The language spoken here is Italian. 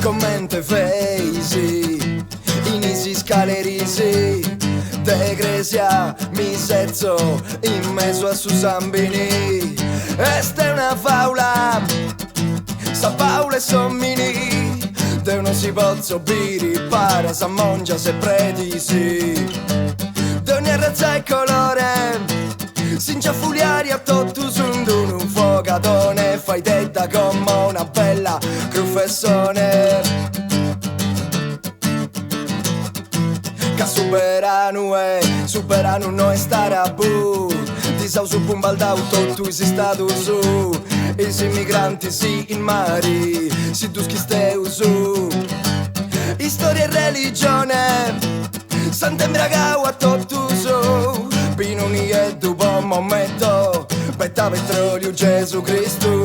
commente feisi, inisi scalerisi, de Grecia mi serzo in mezzo a Susambini. Esta è una faula, sa Paolo e sommini, de non si pozzo biri, para sa mongia se predisi. De ogni razza e colore, singia fuliari a tutto sundu un fogatone, fai detta come una bella professone. Che superano noi stare a bu, ti sau su pumbal d'auto, tu si stato su, e si migranti si in mari, si tu schisteu su. Storia e religione, sant'embragau a tutto su, pinuni e du buon momento, petta petrolio Gesù Cristo.